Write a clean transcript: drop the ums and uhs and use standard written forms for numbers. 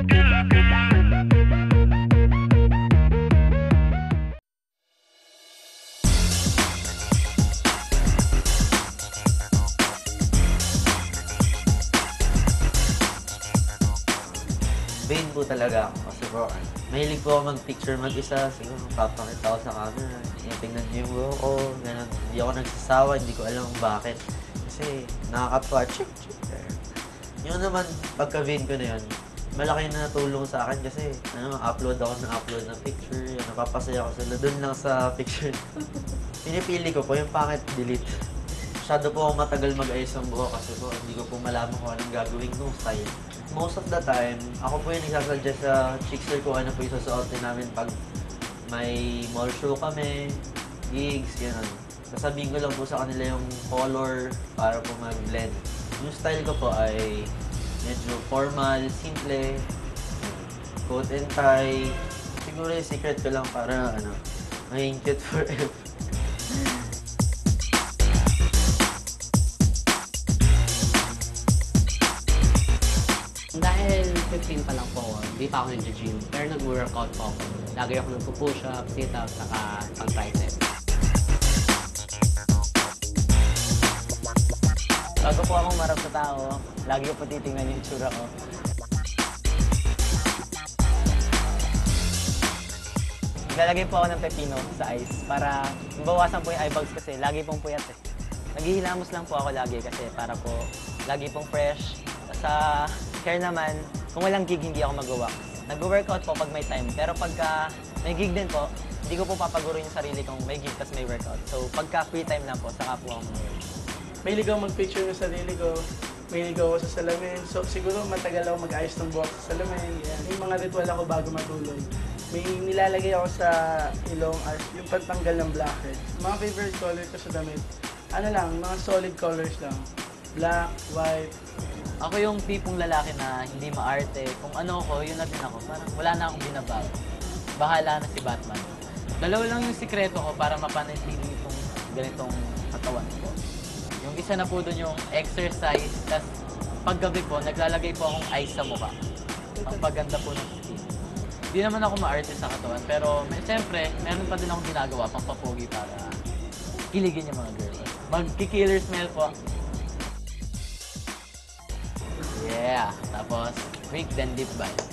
Vain po talaga ako kasi po, mahilig po ako mag-picture mag-isa. Siguro papakita ko sa camera, tingnan niyo yung buhok ko, gano'n. Hindi ako nagsasawa, hindi ko alam bakit. Kasi nakakapwa, check. Yun naman, pagka-vain ko na yun, malaki na natulong sa akin kasi upload ng picture, yun, napapasaya ko sila dun lang sa picture. Pinipili ko po yung pangit, delete. Masyado po ako matagal mag-ayos ng buhok kasi po hindi ko po malaman kung anong gagawin kong style. Most of the time, ako po yung nagsasuggest sa chickster ko ano po yung susuotin namin pag may mall show kami, gigs, gano'n. Sasabihin ko lang po sa kanila yung color para po mag-blend. Yung style ko po ay medyo formal, simple, coat and tie. Siguro yung secret ko lang para maging cute forever. Dahil 15 pa lang po ako, hindi pa ako nag-gym. Pero nag-workout po ako. Lagi ako nagpo-push-up, sit-up, saka pang-tricep. Bago po akong marap sa tao, lagi ko po titingnan yung itsura ko. Naglalagay po ako ng pepino sa ice para mabawasan po yung eye bags kasi lagi pong puyat eh. Naghihilamos lang po ako lagi kasi para po lagi pong fresh. Sa hair naman, kung walang gig, hindi ako mag-wax. Nag-workout po pag may time, pero pagka may gig din po, hindi ko po papagurin yung sarili kung may gig tas may workout. So pagka free time lang po, saka po ako mag-workout. Mahilig ako mag-picture ng sarili ko, mahilig ako sa salamin. So siguro matagal ako mag-ayos ng buhok sa salamin. Yan. May mga ritual ako bago matulog. May nilalagay ako sa ilong as yung pantanggal ng blackhead. Mga favorite color ko sa damit, mga solid colors lang. Black, white. Ako yung tipong lalaki na hindi maarte. Kung ano ako, yun na din ako. Parang wala na akong binabago. Bahala na si Batman. Dalawa lang yung sikreto ko para mapanatili itong ganitong katawan ko. Yung isa na po doon yung exercise, tas paggabi po, naglalagay po akong ice sa mukha. Ang paganda po ng skin. Hindi naman ako maarte sa katawan, pero siyempre, meron pa din akong ginagawa pang papogi para kiligin yung mga girls. Magki-killer smell po. Yeah, tapos quick then deep bite.